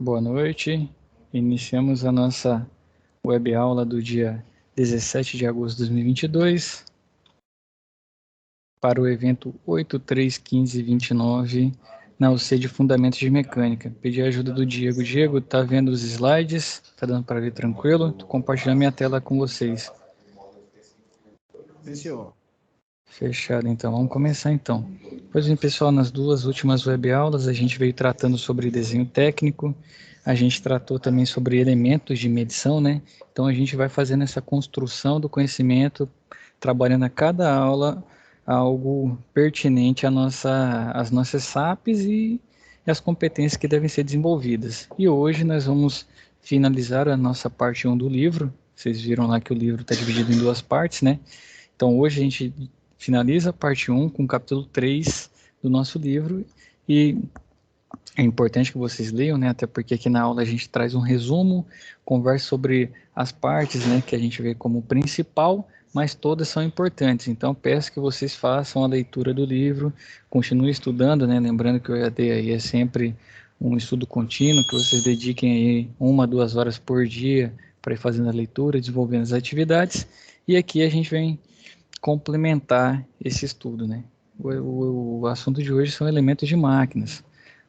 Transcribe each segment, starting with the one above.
Boa noite. Iniciamos a nossa web aula do dia 17 de agosto de 2022 para o evento 831529 na UC de Fundamentos de Mecânica. Pedi a ajuda do Diego. Diego, tá vendo os slides? Tá dando para ver tranquilo? Estou compartilhando minha tela com vocês. Sim, senhor. Fechado, então. Vamos começar, então. Pois bem, pessoal, nas duas últimas web aulas a gente veio tratando sobre desenho técnico, a gente tratou também sobre elementos de medição, né? Então a gente vai fazendo essa construção do conhecimento, trabalhando a cada aula algo pertinente às nossas SAPs e as competências que devem ser desenvolvidas. E hoje nós vamos finalizar a nossa parte 1 do livro. Vocês viram lá que o livro está dividido em duas partes, né? Então hoje a gente finaliza a parte 1 com o capítulo 3 do nosso livro e é importante que vocês leiam, né? Até porque aqui na aula a gente traz um resumo, conversa sobre as partes, né, que a gente vê como principal, mas todas são importantes. Então peço que vocês façam a leitura do livro, continuem estudando, né? Lembrando que o EAD aí é sempre um estudo contínuo, que vocês dediquem aí 1 a 2 horas por dia para ir fazendo a leitura, desenvolvendo as atividades. E aqui a gente vem complementar esse estudo, né? O assunto de hoje são elementos de máquinas.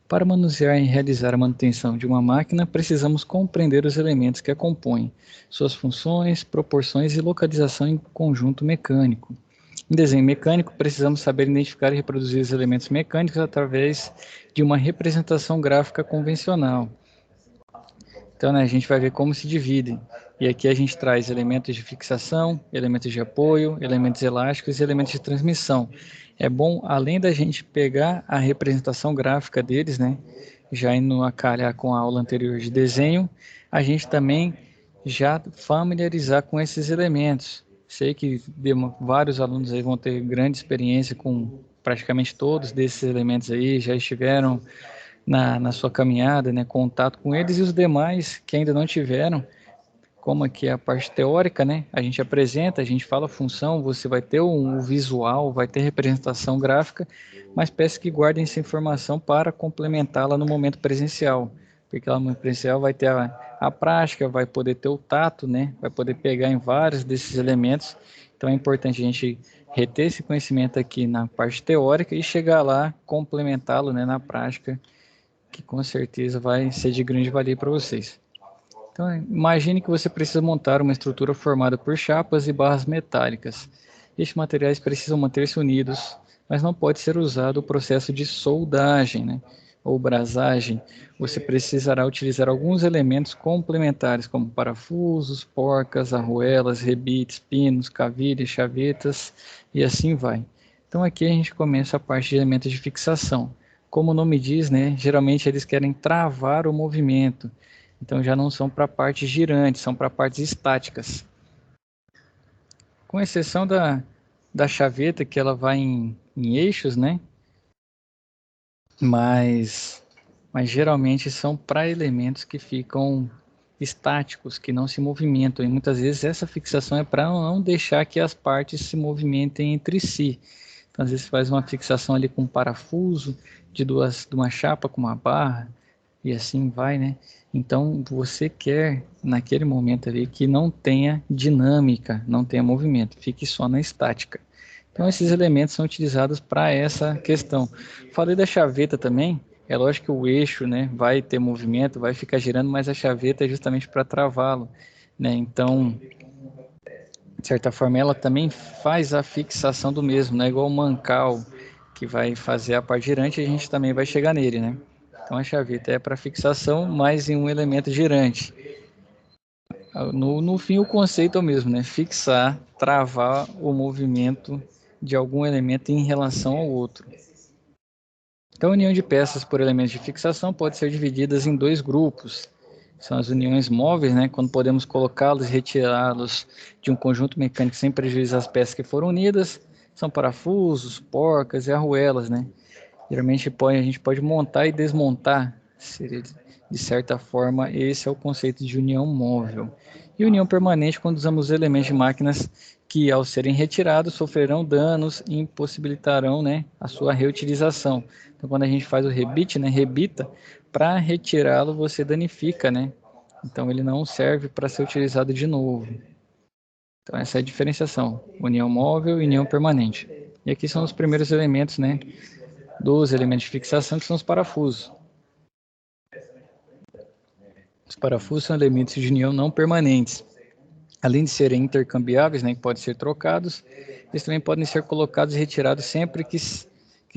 Para manusear e realizar a manutenção de uma máquina, precisamos compreender os elementos que a compõem, suas funções, proporções e localização em conjunto mecânico. Em desenho mecânico, precisamos saber identificar e reproduzir os elementos mecânicos através de uma representação gráfica convencional. Então, né, a gente vai ver como se dividem. E aqui a gente traz elementos de fixação, elementos de apoio, elementos elásticos e elementos de transmissão. É bom, além da gente pegar a representação gráfica deles, né, já indo a calhar com a aula anterior de desenho, a gente também já familiarizar com esses elementos. Sei que vários alunos aí vão ter grande experiência com praticamente todos desses elementos aí, já estiveram na sua caminhada, né, contato com eles, e os demais que ainda não tiveram, como aqui é a parte teórica, né, a gente apresenta, a gente fala a função, você vai ter um visual, vai ter representação gráfica, mas peço que guardem essa informação para complementá-la no momento presencial, porque lá no momento presencial vai ter a prática, vai poder ter o tato, né, vai poder pegar em vários desses elementos, então é importante a gente reter esse conhecimento aqui na parte teórica e chegar lá, complementá-lo, né, na prática, que com certeza vai ser de grande valia para vocês. Então, imagine que você precisa montar uma estrutura formada por chapas e barras metálicas. Estes materiais precisam manter-se unidos, mas não pode ser usado o processo de soldagem, né, ou brasagem. Você precisará utilizar alguns elementos complementares, como parafusos, porcas, arruelas, rebites, pinos, cavilhas, chavetas, e assim vai. Então, aqui a gente começa a parte de elementos de fixação. Como o nome diz, né, geralmente eles querem travar o movimento. Então já não são para partes girantes, são para partes estáticas. Com exceção da chaveta, que ela vai em eixos, né? Mas geralmente são para elementos que ficam estáticos, que não se movimentam. E muitas vezes essa fixação é para não deixar que as partes se movimentem entre si. Então, às vezes faz uma fixação ali com um parafuso de uma chapa com uma barra, e assim vai, né? Então, você quer, naquele momento ali, que não tenha dinâmica, não tenha movimento, fique só na estática. Então, esses elementos são utilizados para essa questão. Falei da chaveta também, é lógico que o eixo, né, vai ter movimento, vai ficar girando, mas a chaveta é justamente para travá-lo, né? Então, de certa forma, ela também faz a fixação do mesmo, né? Igual o mancal, que vai fazer a parte girante, a gente também vai chegar nele, né? Então a chaveta é para fixação, mais em um elemento girante. No fim, o conceito é o mesmo, né? Fixar, travar o movimento de algum elemento em relação ao outro. Então, a união de peças por elementos de fixação pode ser divididas em dois grupos. São as uniões móveis, né? Quando podemos colocá-los e retirá-los de um conjunto mecânico sem prejuízo às peças que foram unidas. São parafusos, porcas e arruelas, né? Geralmente a gente pode montar e desmontar. De certa forma, esse é o conceito de união móvel. E união permanente quando usamos elementos de máquinas que, ao serem retirados, sofrerão danos e impossibilitarão, né, a sua reutilização. Então, quando a gente faz o rebite, né, rebita, para retirá-lo você danifica, né? Então ele não serve para ser utilizado de novo. Então essa é a diferenciação, união móvel e união permanente. E aqui são os primeiros elementos, né, dos elementos de fixação, que são os parafusos. Os parafusos são elementos de união não permanentes. Além de serem intercambiáveis, né, que podem ser trocados, eles também podem ser colocados e retirados sempre que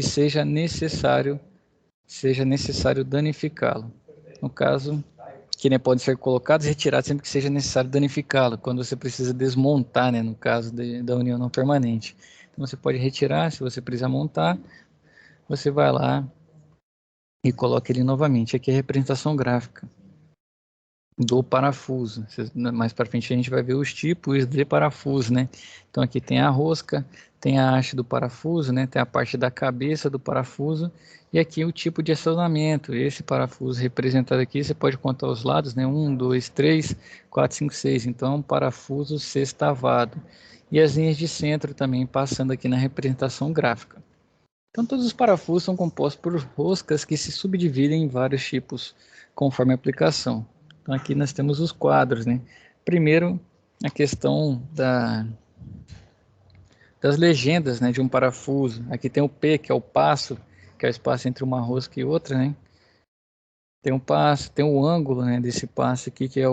seja necessário danificá-lo. No caso, que né, podem ser colocados e retirados sempre que seja necessário danificá-lo, quando você precisa desmontar, né, no caso da união não permanente. Então você pode retirar, se você precisar montar, você vai lá e coloca ele novamente. Aqui é a representação gráfica do parafuso. Mais para frente a gente vai ver os tipos de parafuso, né? Então aqui tem a rosca, tem a haste do parafuso, né? Tem a parte da cabeça do parafuso e aqui o tipo de acionamento. Esse parafuso representado aqui, você pode contar os lados, né? 1, 2, 3, 4, 5, 6. Então, parafuso sextavado. E as linhas de centro também passando aqui na representação gráfica. Então, todos os parafusos são compostos por roscas que se subdividem em vários tipos, conforme a aplicação. Então, aqui nós temos os quadros, né? Primeiro, a questão das legendas, né, de um parafuso. Aqui tem o P, que é o passo, que é o espaço entre uma rosca e outra, né? Tem um passo, tem o ângulo, né, desse passo aqui, que é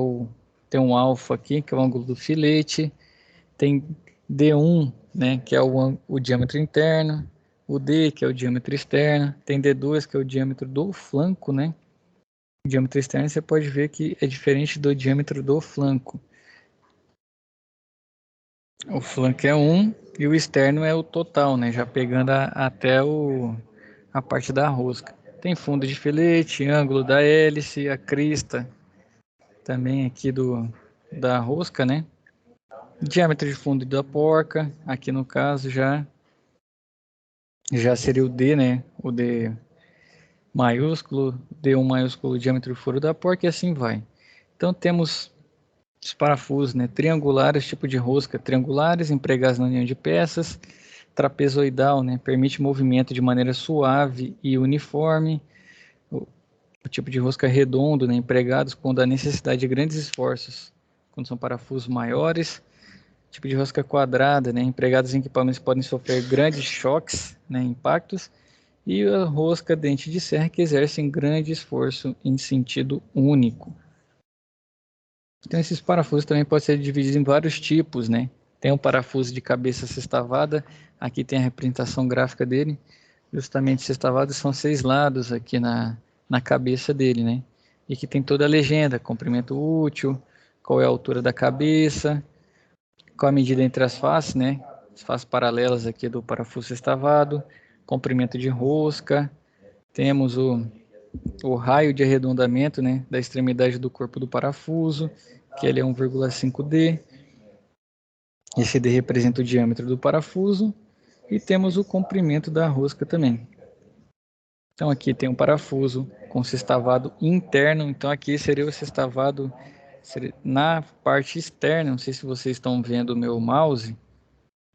tem um alfa aqui, que é o ângulo do filete. Tem D1, né, que é o diâmetro interno. O D, que é o diâmetro externo. Tem D2, que é o diâmetro do flanco, né? O diâmetro externo você pode ver que é diferente do diâmetro do flanco. O flanco é 1 e o externo é o total, né? Já pegando até a parte da rosca. Tem fundo de filete, ângulo da hélice, a crista também aqui da rosca, né? Diâmetro de fundo da porca, aqui no caso já seria o D, né? O D maiúsculo, D1 maiúsculo, diâmetro do furo da porca e assim vai. Então temos os parafusos, né, triangulares, tipo de rosca triangulares, empregados na união de peças. Trapezoidal, né, permite movimento de maneira suave e uniforme. O tipo de rosca redondo, né, empregados quando há necessidade de grandes esforços, quando são parafusos maiores. Tipo de rosca quadrada, né, empregados em equipamentos que podem sofrer grandes choques, né, impactos. E a rosca dente de serra, que exercem grande esforço em sentido único. Então esses parafusos também podem ser divididos em vários tipos, né? Tem um parafuso de cabeça sextavada, aqui tem a representação gráfica dele. Justamente sextavado são 6 lados aqui na cabeça dele, né? E aqui tem toda a legenda, comprimento útil, qual é a altura da cabeça, qual a medida entre as faces, né? As faces paralelas aqui do parafuso sextavado, comprimento de rosca, temos o raio de arredondamento, né, da extremidade do corpo do parafuso, que ele é 1,5D. Esse D representa o diâmetro do parafuso. E temos o comprimento da rosca também. Então aqui tem um parafuso com sextavado interno. Então aqui seria o sextavado na parte externa. Não sei se vocês estão vendo o meu mouse.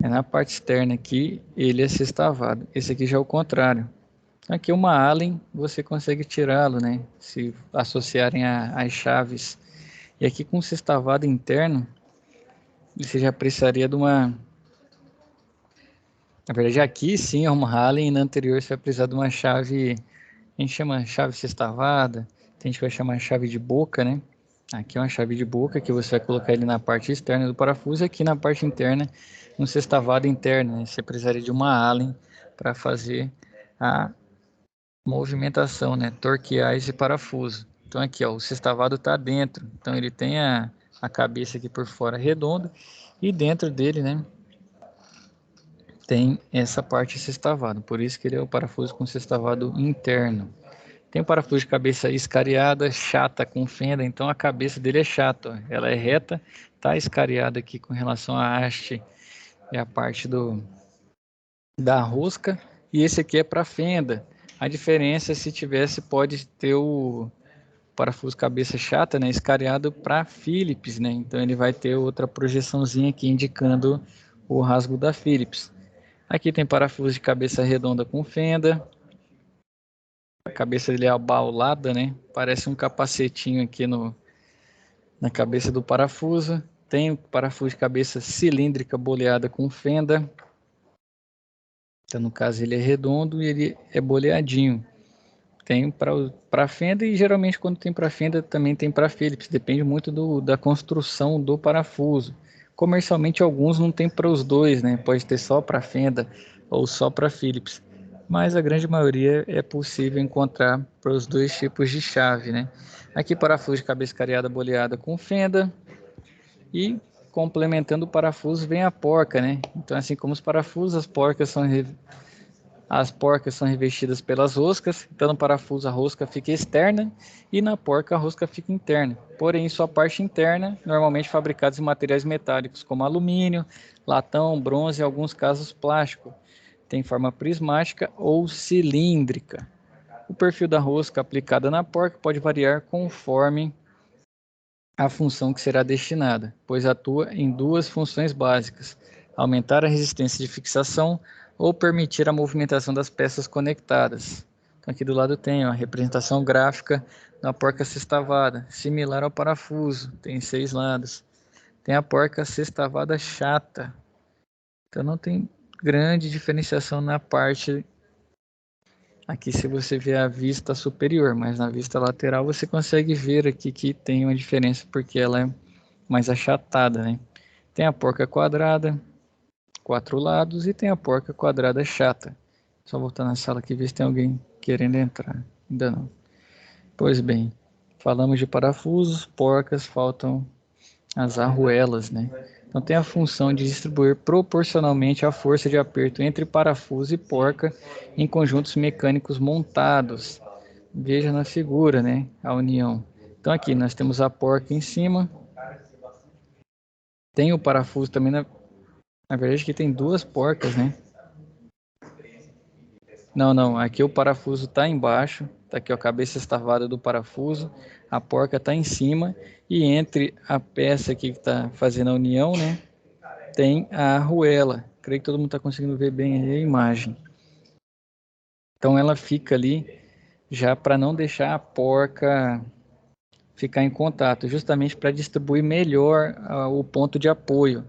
É na parte externa aqui, ele é sextavado. Esse aqui já é o contrário. Aqui uma Allen, você consegue tirá-lo, né? Se associarem as chaves. E aqui com o sextavado interno, você já precisaria de uma... Na verdade, aqui sim é uma Allen, e na anterior você vai precisar de uma chave... A gente chama chave sextavada, tem gente que vai chamar chave de boca, né? Aqui é uma chave de boca que você vai colocar ele na parte externa do parafuso. Aqui na parte interna, um sextavado interno, né? Você precisaria de uma Allen para fazer a movimentação, né? Torquear esse parafuso. Então aqui, ó, o sextavado está dentro. Então ele tem a cabeça aqui por fora redonda e dentro dele, né, tem essa parte sextavado. Por isso que ele é o parafuso com sextavado interno. Tem o parafuso de cabeça escariada, chata com fenda. Então a cabeça dele é chata, ó. Ela é reta, tá escariada aqui com relação à haste e a parte da rosca. E esse aqui é para fenda. A diferença, se tivesse, pode ter o parafuso cabeça chata, né, escariado para Phillips, né? Então ele vai ter outra projeçãozinha aqui indicando o rasgo da Phillips. Aqui tem parafuso de cabeça redonda com fenda. A cabeça dele é abaulada, né? Parece um capacetinho aqui na cabeça do parafuso. Tem o parafuso de cabeça cilíndrica boleada com fenda. Então, no caso, ele é redondo e ele é boleadinho. Tem para fenda e geralmente quando tem para fenda também tem para Phillips. Depende muito da construção do parafuso. Comercialmente alguns não tem para os dois, né? Pode ter só para fenda ou só para Phillips. Mas a grande maioria é possível encontrar para os dois tipos de chave, né? Aqui parafuso de cabeça cariada boleada com fenda e complementando o parafuso vem a porca, né? Então assim como os parafusos, as porcas são revestidas pelas roscas, então no parafuso a rosca fica externa e na porca a rosca fica interna. Porém, sua parte interna, normalmente fabricados em materiais metálicos como alumínio, latão, bronze e em alguns casos plástico. Tem forma prismática ou cilíndrica. O perfil da rosca aplicada na porca pode variar conforme a função que será destinada, pois atua em duas funções básicas: aumentar a resistência de fixação ou permitir a movimentação das peças conectadas. Então, aqui do lado tem a representação gráfica da porca sextavada, similar ao parafuso, tem 6 lados. Tem a porca sextavada chata, então não tem grande diferenciação na parte aqui se você vê a vista superior, mas na vista lateral você consegue ver aqui que tem uma diferença porque ela é mais achatada, né? Tem a porca quadrada, 4 lados, e tem a porca quadrada chata. Só voltar na sala aqui e ver se tem alguém querendo entrar. Ainda não. Pois bem, falamos de parafusos, porcas, faltam as arruelas, né? Então tem a função de distribuir proporcionalmente a força de aperto entre parafuso e porca em conjuntos mecânicos montados. Veja na figura, né, a união. Então aqui nós temos a porca em cima, tem o parafuso também, na verdade aqui tem duas porcas, né? Não, aqui o parafuso está embaixo, tá aqui ó, a cabeça estavada do parafuso, a porca está em cima e entre a peça aqui que está fazendo a união, né, tem a arruela. Creio que todo mundo está conseguindo ver bem a imagem. Então ela fica ali já para não deixar a porca ficar em contato, justamente para distribuir melhor o ponto de apoio.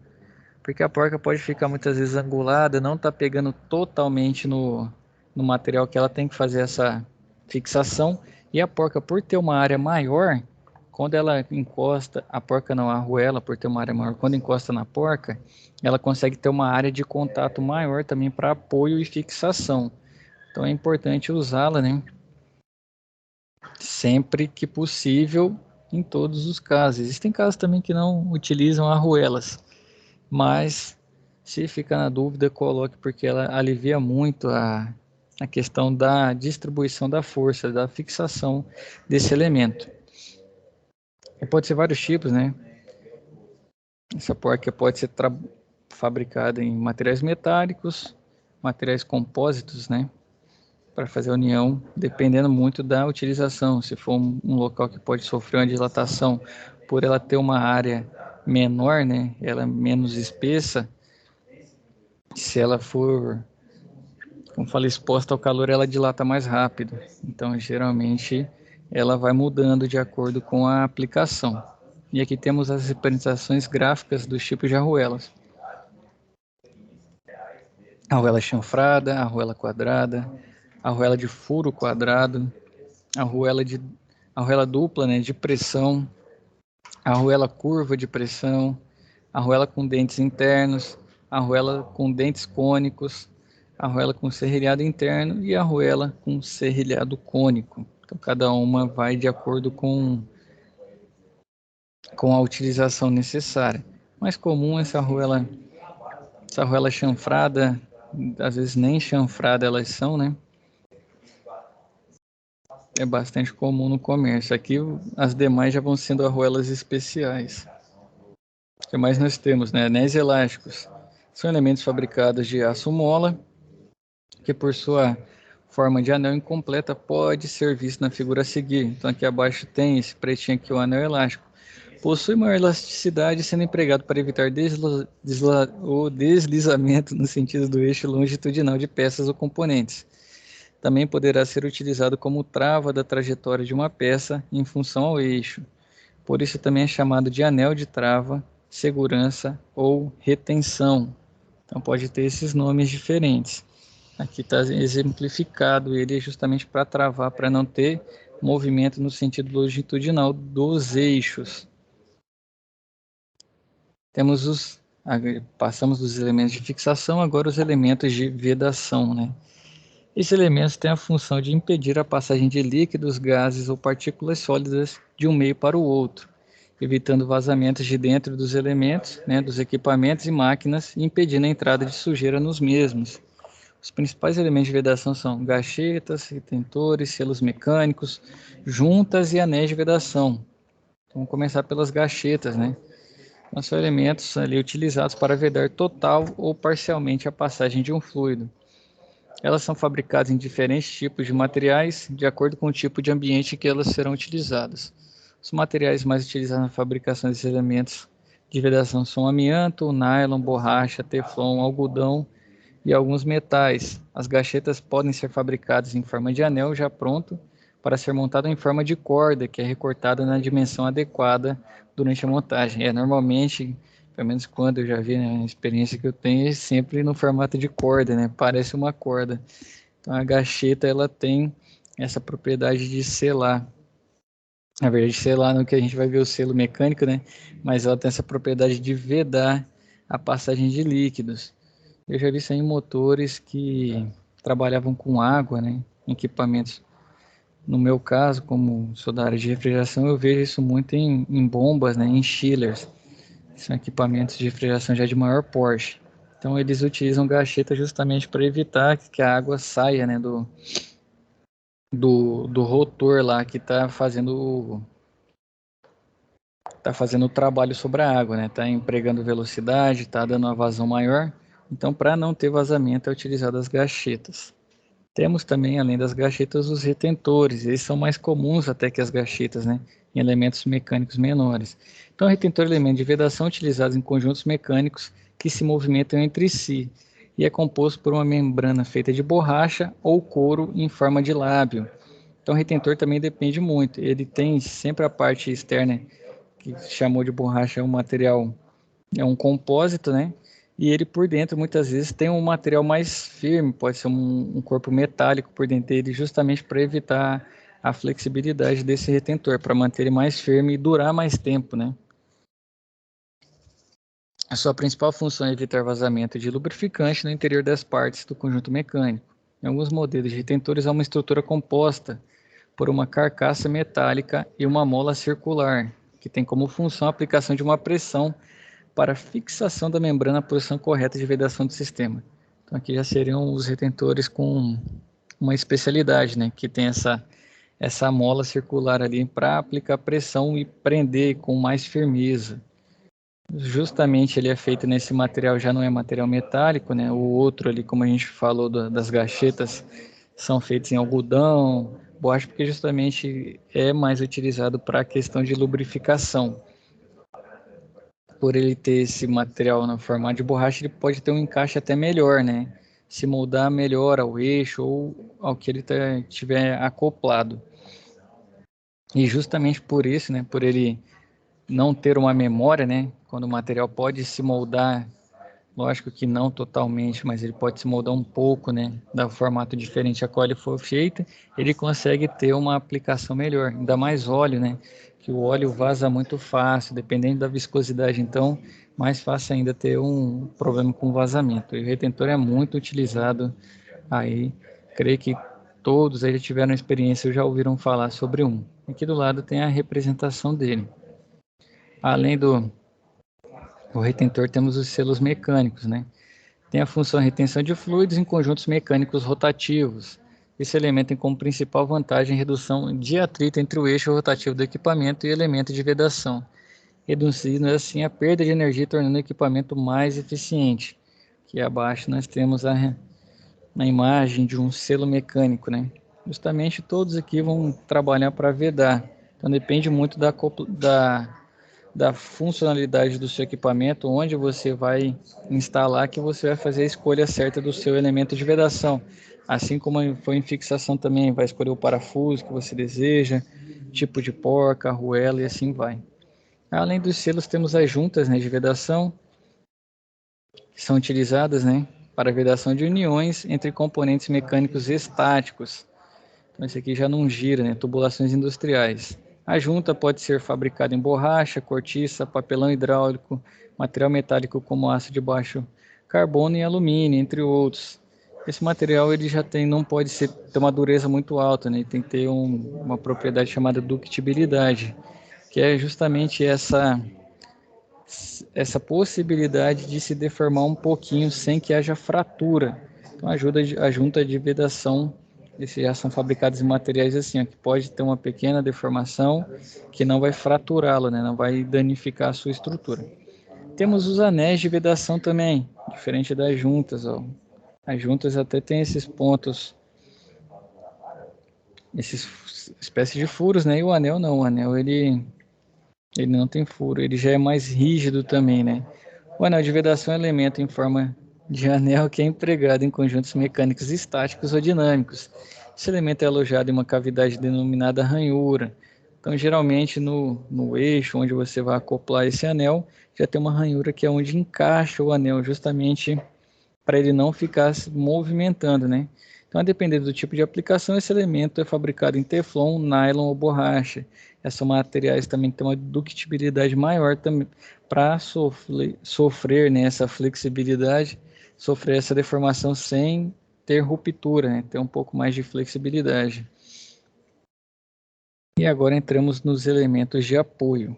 Porque a porca pode ficar muitas vezes angulada, não está pegando totalmente no material que ela tem que fazer essa fixação. E a porca, por ter uma área maior, quando ela encosta, a porca não, a arruela, por ter uma área maior, quando encosta na porca, ela consegue ter uma área de contato maior também para apoio e fixação. Então é importante usá-la, né? Sempre que possível, em todos os casos. Existem casos também que não utilizam arruelas, mas se ficar na dúvida, coloque, porque ela alivia muito a questão da distribuição da força, da fixação desse elemento. E pode ser vários tipos, né? Essa porca pode ser fabricada em materiais metálicos, materiais compósitos, né? Para fazer a união, dependendo muito da utilização. Se for um local que pode sofrer uma dilatação, por ela ter uma área menor, né? Ela é menos espessa. Se ela for, como falei, exposta ao calor, ela dilata mais rápido. Então, geralmente, ela vai mudando de acordo com a aplicação. E aqui temos as representações gráficas dos tipos de arruelas. Arruela chanfrada, arruela quadrada, arruela de furo quadrado, arruela dupla, né, de pressão, arruela curva de pressão, arruela com dentes internos, arruela com dentes cônicos, arruela com serrilhado interno e arruela com serrilhado cônico. Então, cada uma vai de acordo com a utilização necessária. Mais comum essa arruela chanfrada, às vezes nem chanfrada elas são, né? É bastante comum no comércio. Aqui as demais já vão sendo arruelas especiais. O que mais nós temos, né? Anéis elásticos. São elementos fabricados de aço mola, que por sua forma de anel incompleta pode ser visto na figura a seguir. Então aqui abaixo tem esse pretinho aqui, o anel elástico. Possui maior elasticidade, sendo empregado para evitar o deslizamento no sentido do eixo longitudinal de peças ou componentes. Também poderá ser utilizado como trava da trajetória de uma peça em função ao eixo. Por isso também é chamado de anel de trava, segurança ou retenção. Então pode ter esses nomes diferentes. Aqui está exemplificado ele justamente para travar, para não ter movimento no sentido longitudinal dos eixos. Passamos dos elementos de fixação, agora os elementos de vedação, né? Esses elementos têm a função de impedir a passagem de líquidos, gases ou partículas sólidas de um meio para o outro, evitando vazamentos de dentro dos elementos, né, dos equipamentos e máquinas, e impedindo a entrada de sujeira nos mesmos. Os principais elementos de vedação são gachetas, retentores, selos mecânicos, juntas e anéis de vedação. Então, vamos começar pelas gachetas, né? Então, são elementos ali utilizados para vedar total ou parcialmente a passagem de um fluido. Elas são fabricadas em diferentes tipos de materiais, de acordo com o tipo de ambiente em que elas serão utilizadas. Os materiais mais utilizados na fabricação desses elementos de vedação são amianto, nylon, borracha, teflon, algodão e alguns metais. As gachetas podem ser fabricadas em forma de anel já pronto para ser montado em forma de corda, que é recortada na dimensão adequada durante a montagem. Normalmente, pelo menos quando eu já vi, né, a experiência que eu tenho é sempre no formato de corda, né? Parece uma corda. Então a gacheta ela tem essa propriedade de selar. Na verdade, selar no que a gente vai ver o selo mecânico, né? Mas ela tem essa propriedade de vedar a passagem de líquidos. Eu já vi isso em motores que trabalhavam com água, né? Equipamentos. No meu caso, como sou da área de refrigeração, eu vejo isso muito em bombas, né? Em chillers. São equipamentos de refrigeração já de maior porte. Então eles utilizam gacheta justamente para evitar que a água saia, né? Do rotor lá que está fazendo o trabalho sobre a água, né? Está empregando velocidade, está dando uma vazão maior. Então, para não ter vazamento, é utilizado as gachetas. Temos também, além das gachetas, os retentores. Eles são mais comuns até que as gachetas, né? Em elementos mecânicos menores. Então, o retentor é um elemento de vedação utilizado em conjuntos mecânicos que se movimentam entre si e é composto por uma membrana feita de borracha ou couro em forma de lábio. Então, o retentor também depende muito. Ele tem sempre a parte externa, que se chamou de borracha, é um material, é um compósito, né? E ele por dentro muitas vezes tem um material mais firme, pode ser um corpo metálico por dentro dele, justamente para evitar a flexibilidade desse retentor, para manter ele mais firme e durar mais tempo, né? A sua principal função é evitar vazamento de lubrificante no interior das partes do conjunto mecânico. Em alguns modelos de retentores há uma estrutura composta por uma carcaça metálica e uma mola circular, que tem como função a aplicação de uma pressão para fixação da membrana na posição correta de vedação do sistema. Então aqui já seriam os retentores com uma especialidade, né, que tem essa mola circular ali para aplicar pressão e prender com mais firmeza. Justamente ele é feito nesse material, já não é material metálico, né? O outro ali, como a gente falou das gachetas, são feitos em algodão, borracha, porque justamente é mais utilizado para a questão de lubrificação. Por ele ter esse material no formato de borracha, ele pode ter um encaixe até melhor, né? Se moldar melhor ao eixo ou ao que ele tiver acoplado. E justamente por isso, né? Por ele não ter uma memória, né? Quando o material pode se moldar, lógico que não totalmente, mas ele pode se moldar um pouco, né? Da formato diferente a qual ele for feito, ele consegue ter uma aplicação melhor. Ainda mais óleo, né? Que o óleo vaza muito fácil, dependendo da viscosidade, então mais fácil ainda ter um problema com vazamento. E o retentor é muito utilizado aí, creio que todos aí já tiveram experiência ou já ouviram falar sobre um. Aqui do lado tem a representação dele. Além do retentor, temos os selos mecânicos, né? Tem a função de retenção de fluidos em conjuntos mecânicos rotativos. Esse elemento tem como principal vantagem a redução de atrito entre o eixo rotativo do equipamento e o elemento de vedação, reduzindo assim a perda de energia e tornando o equipamento mais eficiente. Aqui abaixo nós temos a imagem de um selo mecânico, né? Justamente todos aqui vão trabalhar para vedar. Então depende muito da funcionalidade do seu equipamento, onde você vai instalar, que você vai fazer a escolha certa do seu elemento de vedação. Assim como foi em fixação também, vai escolher o parafuso que você deseja, tipo de porca, arruela e assim vai. Além dos selos, temos as juntas, né, de vedação, que são utilizadas, né, para a vedação de uniões entre componentes mecânicos estáticos. Então, esse aqui já não gira, né, tubulações industriais. A junta pode ser fabricada em borracha, cortiça, papelão hidráulico, material metálico como aço de baixo carbono e alumínio, entre outros. Esse material ele já não pode ter uma dureza muito alta, né? Tem que ter uma propriedade chamada ductibilidade, que é justamente essa possibilidade de se deformar um pouquinho sem que haja fratura. Então a junta de vedação, esses já são fabricados em materiais assim, ó, que pode ter uma pequena deformação que não vai fraturá-lo, né? Não vai danificar a sua estrutura. Temos os anéis de vedação também, diferente das juntas, ó. As juntas até tem esses pontos, esses espécies de furos, né? E o anel não, o anel ele não tem furo, ele já é mais rígido também, né? O anel de vedação é um elemento em forma de anel que é empregado em conjuntos mecânicos estáticos ou dinâmicos. Esse elemento é alojado em uma cavidade denominada ranhura. Então, geralmente no eixo onde você vai acoplar esse anel, já tem uma ranhura que é onde encaixa o anel, justamente para ele não ficar se movimentando, né? Então, a depender do tipo de aplicação, esse elemento é fabricado em teflon, nylon ou borracha. Esses são materiais também que têm uma ductibilidade maior também para sofrer, né, essa flexibilidade, sofrer essa deformação sem ter ruptura, né? Ter um pouco mais de flexibilidade. E agora entramos nos elementos de apoio.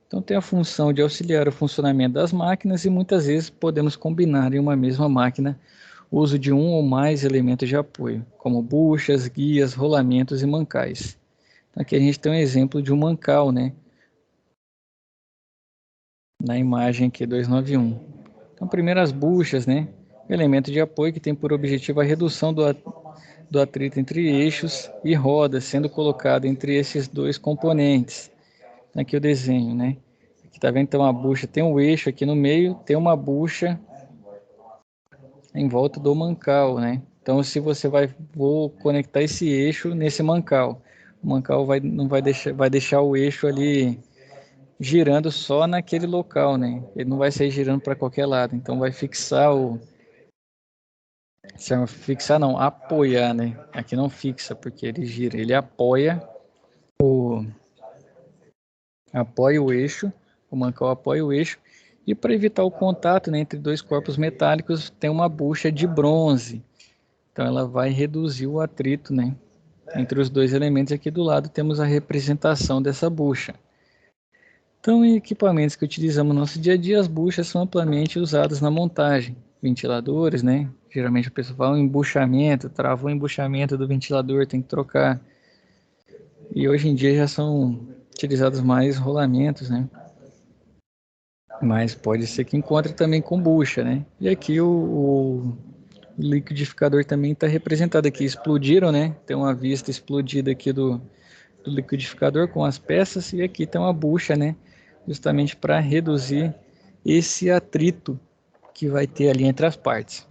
Então tem a função de auxiliar o funcionamento das máquinas e muitas vezes podemos combinar em uma mesma máquina o uso de um ou mais elementos de apoio, como buchas, guias, rolamentos e mancais. Então, aqui a gente tem um exemplo de um mancal, né? Na imagem aqui 291. Então, primeiro as buchas, né? Elemento de apoio que tem por objetivo a redução do atrito entre eixos e rodas, sendo colocado entre esses dois componentes. Aqui o desenho, né? Aqui tá vendo que tem uma bucha, tem um eixo aqui no meio, tem uma bucha em volta do mancal, né? Então, se você vou conectar esse eixo nesse mancal, o mancal não vai deixar o eixo ali girando só naquele local, né? Ele não vai sair girando para qualquer lado. Então, vai fixar fixar não, apoiar, né? Aqui não fixa porque ele gira, ele apoia o eixo, o mancal apoia o eixo, e para evitar o contato, né, entre dois corpos metálicos, tem uma bucha de bronze. Então ela vai reduzir o atrito, né, entre os dois elementos. Aqui do lado temos a representação dessa bucha. Então, em equipamentos que utilizamos no nosso dia a dia, as buchas são amplamente usadas na montagem. Ventiladores, né? Geralmente o pessoal fala um embuchamento, travou o embuchamento do ventilador, tem que trocar. E hoje em dia já são utilizados mais rolamentos, né? Mas pode ser que encontre também com bucha, né? E aqui o liquidificador também está representado aqui. Explodiram, né? Tem uma vista explodida aqui do liquidificador com as peças e aqui tem uma bucha, né? Justamente para reduzir esse atrito que vai ter ali entre as partes.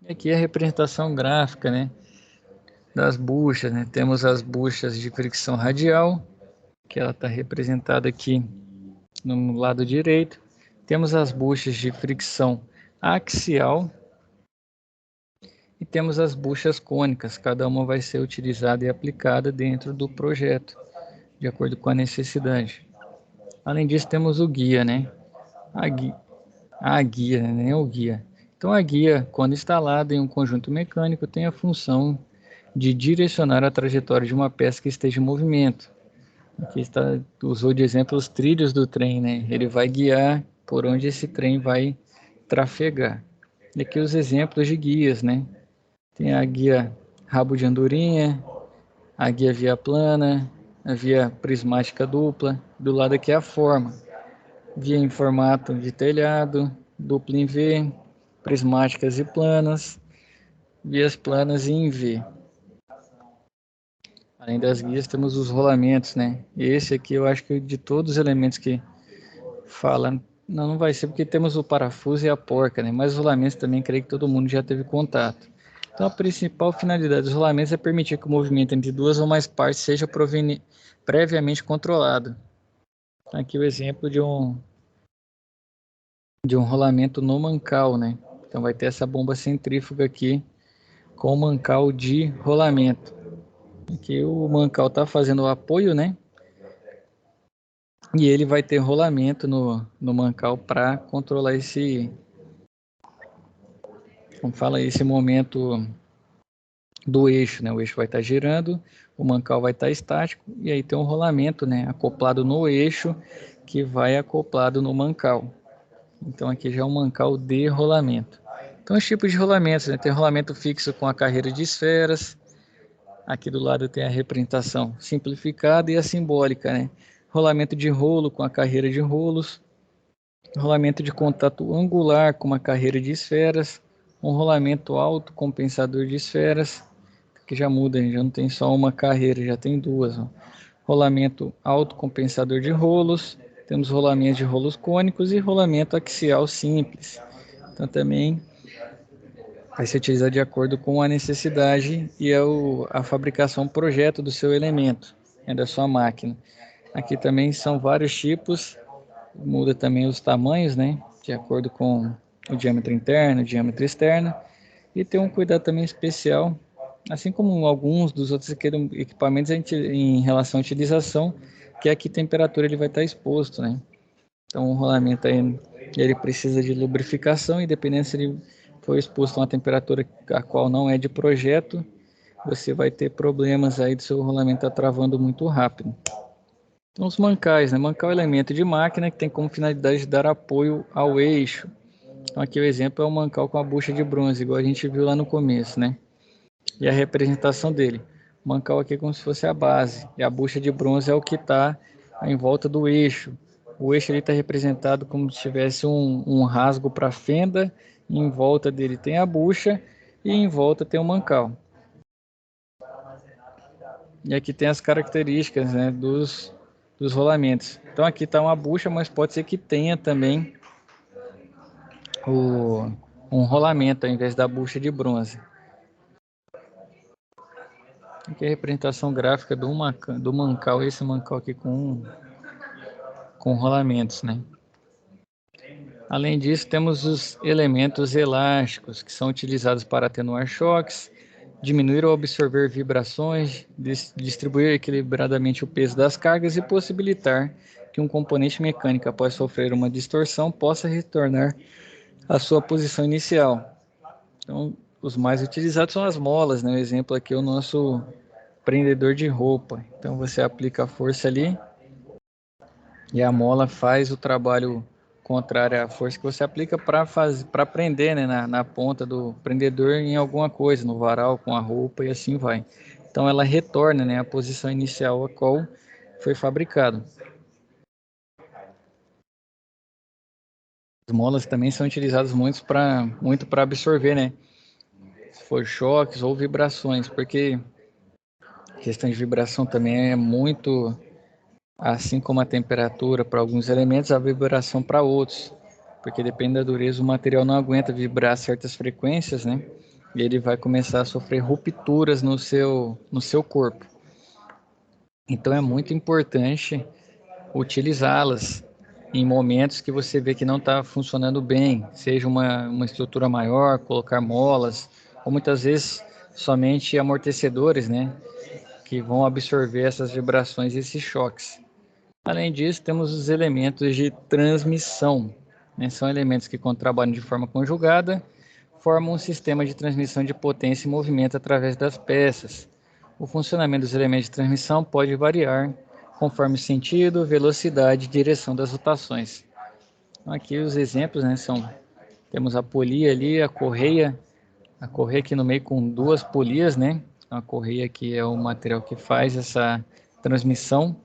E aqui a representação gráfica, né? Das buchas, né? Temos as buchas de fricção radial, que ela está representada aqui no lado direito. Temos as buchas de fricção axial e temos as buchas cônicas. Cada uma vai ser utilizada e aplicada dentro do projeto, de acordo com a necessidade. Além disso, temos o guia, né? A guia, né? O guia. Então, a guia, quando instalada em um conjunto mecânico, tem a função de direcionar a trajetória de uma peça que esteja em movimento. Aqui usou de exemplo os trilhos do trem, né? Ele vai guiar por onde esse trem vai trafegar. E aqui os exemplos de guias, né? Tem a guia rabo de andorinha, a guia via plana, a via prismática dupla. Do lado aqui é a forma. Via em formato de telhado, dupla em V, prismáticas e planas, vias planas e em V. Além das guias, temos os rolamentos, né? E esse aqui eu acho que de todos os elementos que fala, não vai ser porque temos o parafuso e a porca, né? Mas os rolamentos também creio que todo mundo já teve contato. Então, a principal finalidade dos rolamentos é permitir que o movimento entre duas ou mais partes seja previamente controlado. Aqui o exemplo de um rolamento no mancal, né? Então vai ter essa bomba centrífuga aqui com o mancal de rolamento. Aqui o mancal está fazendo o apoio, né? E ele vai ter rolamento no mancal para controlar esse, como fala, esse momento do eixo, né? O eixo vai estar girando, o mancal vai estar estático e aí tem um rolamento, né? Acoplado no eixo que vai acoplado no mancal. Então aqui já é um mancal de rolamento. Então os tipos de rolamentos, né? Tem rolamento fixo com a carreira de esferas. Aqui do lado tem a representação simplificada e a simbólica, né? Rolamento de rolo com a carreira de rolos. Rolamento de contato angular com uma carreira de esferas. Um rolamento autocompensador de esferas, que já muda, já não tem só uma carreira, já tem duas. Ó. Rolamento autocompensador de rolos. Temos rolamento de rolos cônicos e rolamento axial simples. Então também vai ser utilizado de acordo com a necessidade e a fabricação projeto do seu elemento, né, da sua máquina. Aqui também são vários tipos, muda também os tamanhos, né, de acordo com o diâmetro interno, o diâmetro externo, e tem um cuidado também especial, assim como alguns dos outros equipamentos em relação à utilização, que é a que temperatura ele vai estar exposto, né. Então o rolamento aí, ele precisa de lubrificação e dependendo se ele for exposto a uma temperatura a qual não é de projeto, você vai ter problemas aí do seu rolamento estar travando muito rápido. Então os mancais, né? Mancal é um elemento de máquina que tem como finalidade dar apoio ao eixo. Então aqui o exemplo é o mancal com a bucha de bronze, igual a gente viu lá no começo, né? E a representação dele. O mancal aqui é como se fosse a base, e a bucha de bronze é o que está em volta do eixo. O eixo está representado como se tivesse um rasgo para a fenda, e em volta dele tem a bucha, e em volta tem o mancal. E aqui tem as características, né, dos rolamentos. Então aqui está uma bucha, mas pode ser que tenha também um rolamento ao invés da bucha de bronze. Aqui é a representação gráfica do mancal, esse mancal aqui com rolamentos, né? Além disso, temos os elementos elásticos, que são utilizados para atenuar choques, diminuir ou absorver vibrações, distribuir equilibradamente o peso das cargas e possibilitar que um componente mecânico, após sofrer uma distorção, possa retornar à sua posição inicial. Então, os mais utilizados são as molas, né? O exemplo aqui é o nosso prendedor de roupa. Então, você aplica a força ali e a mola faz o trabalho contrário à força que você aplica para prender, né, na ponta do prendedor em alguma coisa, no varal, com a roupa e assim vai. Então ela retorna, né, à posição inicial a qual foi fabricado. As molas também são utilizadas muito para absorver, né, se for choques ou vibrações, porque a questão de vibração também é muito, assim como a temperatura para alguns elementos, a vibração para outros, porque depende da dureza, o material não aguenta vibrar certas frequências, né? E ele vai começar a sofrer rupturas no seu corpo. Então é muito importante utilizá-las em momentos que você vê que não está funcionando bem, seja uma estrutura maior, colocar molas, ou muitas vezes somente amortecedores, né? Que vão absorver essas vibrações e esses choques. Além disso, temos os elementos de transmissão, né? São elementos que, quando trabalham de forma conjugada, formam um sistema de transmissão de potência e movimento através das peças. O funcionamento dos elementos de transmissão pode variar conforme o sentido, velocidade e direção das rotações. Então, aqui os exemplos, né, temos a polia ali, a correia aqui no meio com duas polias, né? A correia aqui é o material que faz essa transmissão,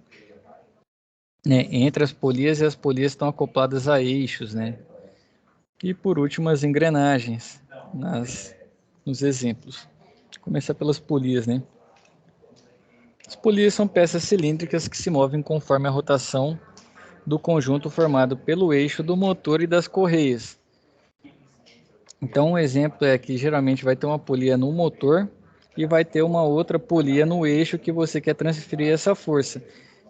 né, entre as polias, e as polias estão acopladas a eixos, né? E por último, as engrenagens nos exemplos. Vou começar pelas polias, né? As polias são peças cilíndricas que se movem conforme a rotação do conjunto formado pelo eixo do motor e das correias. Então, um exemplo é que geralmente vai ter uma polia no motor e vai ter uma outra polia no eixo que você quer transferir essa força.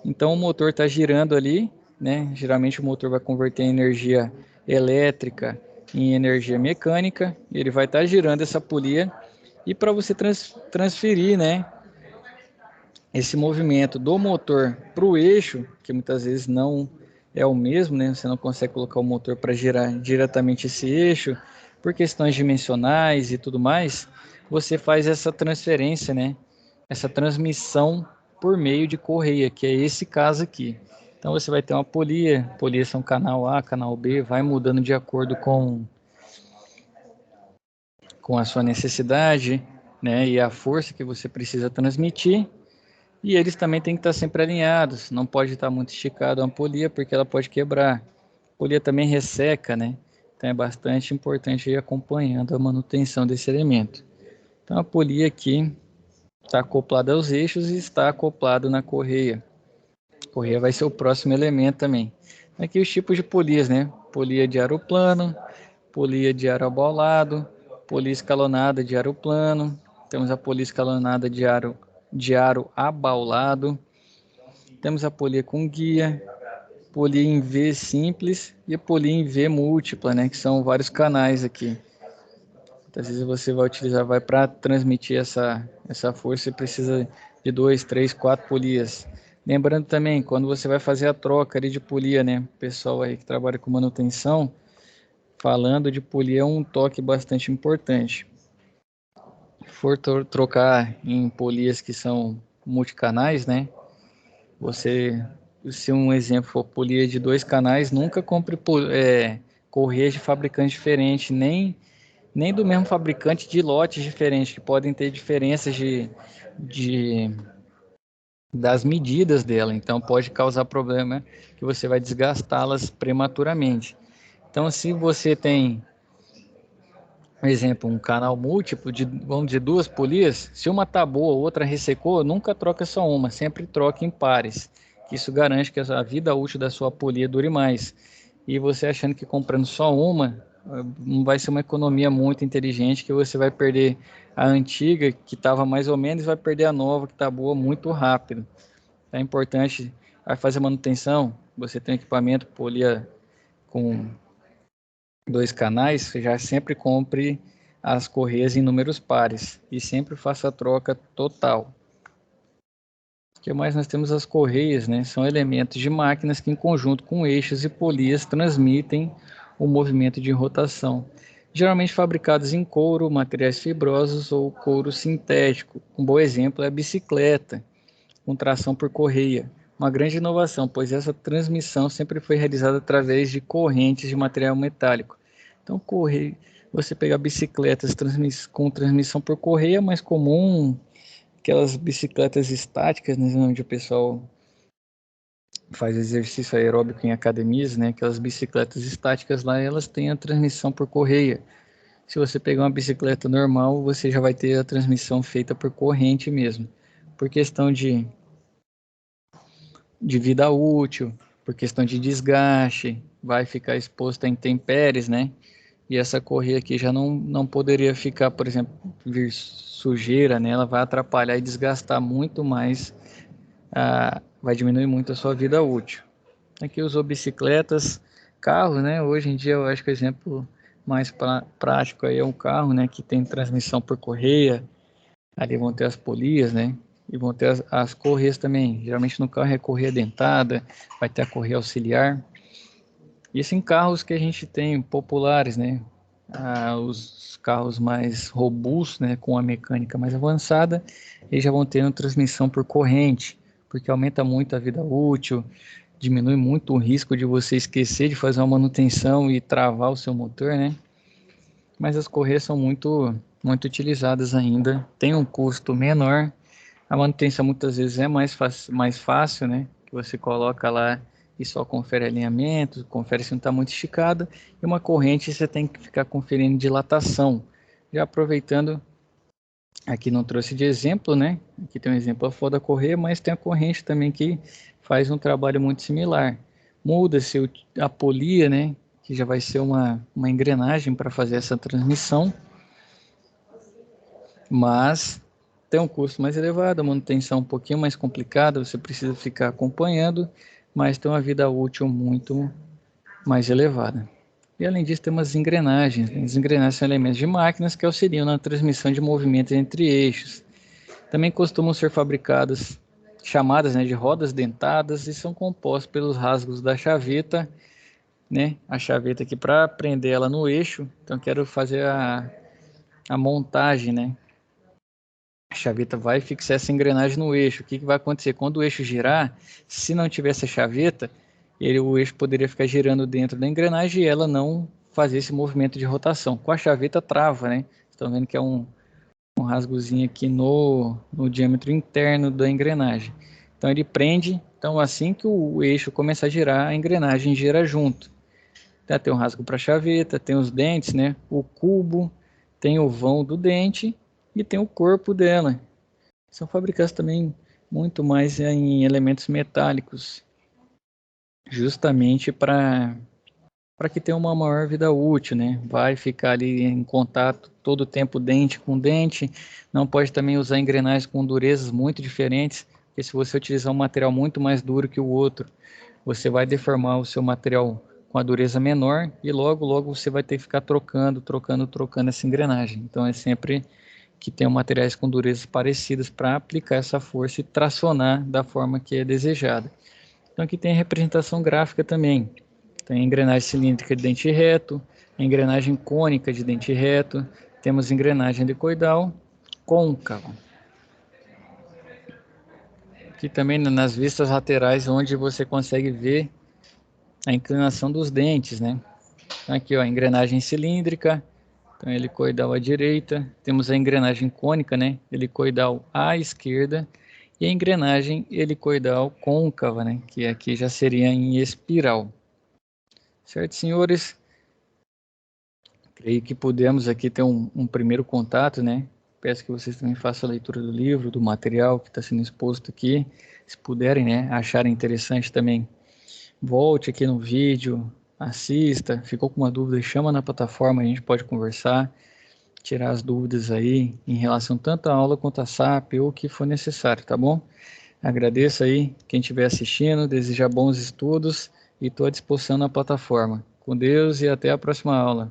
Então, o motor está girando ali, né? Geralmente o motor vai converter energia elétrica em energia mecânica. Ele vai estar girando essa polia e para você transferir, né, esse movimento do motor para o eixo, que muitas vezes não é o mesmo, né? Você não consegue colocar o motor para girar diretamente esse eixo, por questões dimensionais e tudo mais, você faz essa transferência, né? Essa transmissão por meio de correia, que é esse caso aqui. Então você vai ter uma polia, polias são canal A, canal B, vai mudando de acordo com a sua necessidade, né? E a força que você precisa transmitir. E eles também têm que estar sempre alinhados, não pode estar muito esticado a polia, porque ela pode quebrar. A polia também resseca, né? Então é bastante importante ir acompanhando a manutenção desse elemento. Então a polia aqui está acoplada aos eixos e está acoplado na correia. A correia vai ser o próximo elemento também. Aqui os tipos de polias, né? Polia de aro plano, polia de aro abaulado, polia escalonada de aro plano, temos a polia escalonada de aro abaulado, temos a polia com guia, polia em V simples e a polia em V múltipla, né, que são vários canais aqui. Muitas vezes você vai utilizar, vai para transmitir essa força, você precisa de 2, 3, 4 polias. Lembrando também, quando você vai fazer a troca ali de polia, né, pessoal aí que trabalha com manutenção, falando de polia é um toque bastante importante. Se for trocar em polias que são multicanais, né, você, se um exemplo for polia de 2 canais, nunca compre correias de fabricante diferente, nem do mesmo fabricante de lotes diferentes, que podem ter diferenças de das medidas dela, então pode causar problema que você vai desgastá-las prematuramente. Então, se você tem, por exemplo, um canal múltiplo de, vamos dizer, 2 polias, se uma tá boa, outra ressecou, nunca troca só uma, sempre troca em pares. Isso garante que a vida útil da sua polia dure mais. E você achando que comprando só uma, não vai ser uma economia muito inteligente, que você vai perder a antiga, que estava mais ou menos, e vai perder a nova, que está boa, muito rápido. É importante, vai fazer manutenção, você tem equipamento polia com 2 canais, você já sempre compre as correias em números pares e sempre faça a troca total. O que mais nós temos? As correias, né? São elementos de máquinas que, em conjunto com eixos e polias, transmitem o movimento de rotação. Geralmente fabricados em couro, materiais fibrosos ou couro sintético. Um bom exemplo é a bicicleta, com tração por correia. Uma grande inovação, pois essa transmissão sempre foi realizada através de correntes de material metálico. Então, você pegar bicicletas com transmissão por correia é mais comum, aquelas bicicletas estáticas, né, onde o pessoal faz exercício aeróbico em academias, né, aquelas bicicletas estáticas lá, elas têm a transmissão por correia. Se você pegar uma bicicleta normal, você já vai ter a transmissão feita por corrente mesmo. Por questão de vida útil, por questão de desgaste, vai ficar exposto a intempéries, né? E essa correia aqui já não poderia ficar, por exemplo, vir sujeira, né? Ela vai atrapalhar e desgastar muito mais, vai diminuir muito a sua vida útil. Aqui usou bicicletas, carros, né? Hoje em dia eu acho que o exemplo mais prático aí é um carro, né? Que tem transmissão por correia, ali vão ter as polias, né? E vão ter as correias também. Geralmente no carro é correia dentada, vai ter a correia auxiliar. Isso em carros que a gente tem populares, né? Os carros mais robustos, né? Com a mecânica mais avançada, eles já vão tendo transmissão por corrente, porque aumenta muito a vida útil, diminui muito o risco de você esquecer de fazer uma manutenção e travar o seu motor, né? Mas as correias são muito utilizadas ainda, tem um custo menor, a manutenção muitas vezes é mais fácil, né? Que você coloca lá e só confere alinhamento, confere se não está muito esticada, e uma corrente você tem que ficar conferindo dilatação. Já aproveitando, aqui não trouxe de exemplo, né? Aqui tem um exemplo a foda correia, mas tem a corrente também que faz um trabalho muito similar. Muda-se a polia, né? que já vai ser uma engrenagem para fazer essa transmissão, mas tem um custo mais elevado, a manutenção um pouquinho mais complicada, você precisa ficar acompanhando, mas tem uma vida útil muito mais elevada. E além disso, tem umas engrenagens. As engrenagens são elementos de máquinas que auxiliam na transmissão de movimentos entre eixos. Também costumam ser fabricadas, chamadas, né, de rodas dentadas, e são compostas pelos rasgos da chaveta, né? A chaveta aqui para prender ela no eixo. Então quero fazer a montagem, né? A chaveta vai fixar essa engrenagem no eixo. O que vai acontecer? Quando o eixo girar, se não tiver essa chaveta, o eixo poderia ficar girando dentro da engrenagem e ela não fazer esse movimento de rotação. Com a chaveta trava, né? Estão vendo que é um rasgozinho aqui no diâmetro interno da engrenagem. Então ele prende, então assim que o eixo começar a girar, a engrenagem gira junto. Tá, tem um rasgo para a chaveta, tem os dentes, né? O cubo, tem o vão do dente e tem o corpo dela. São fabricados também muito mais em elementos metálicos, justamente para que tenha uma maior vida útil, né? Vai ficar ali em contato todo o tempo dente com dente, não pode também usar engrenagens com durezas muito diferentes, porque se você utilizar um material muito mais duro que o outro, você vai deformar o seu material com a dureza menor e logo você vai ter que ficar trocando essa engrenagem. Então é sempre que tenham materiais com durezas parecidas para aplicar essa força e tracionar da forma que é desejada. Então aqui tem a representação gráfica também. Tem engrenagem cilíndrica de dente reto, engrenagem cônica de dente reto, temos engrenagem helicoidal côncava. Aqui também nas vistas laterais, onde você consegue ver a inclinação dos dentes, né? Aqui, ó, a engrenagem cilíndrica, então helicoidal à direita, temos a engrenagem cônica, né? Helicoidal à esquerda, e a engrenagem helicoidal côncava, né? Que aqui já seria em espiral. Certo, senhores? Creio que podemos aqui ter um primeiro contato, né? Peço que vocês também façam a leitura do livro, do material que está sendo exposto aqui. Se puderem, né, acharem interessante também, volte aqui no vídeo, assista. Ficou com uma dúvida, chama na plataforma, a gente pode conversar, tirar as dúvidas aí em relação tanto à aula quanto à SAP ou o que for necessário, tá bom? Agradeço aí quem estiver assistindo, desejar bons estudos e estou à disposição na plataforma. Com Deus e até a próxima aula.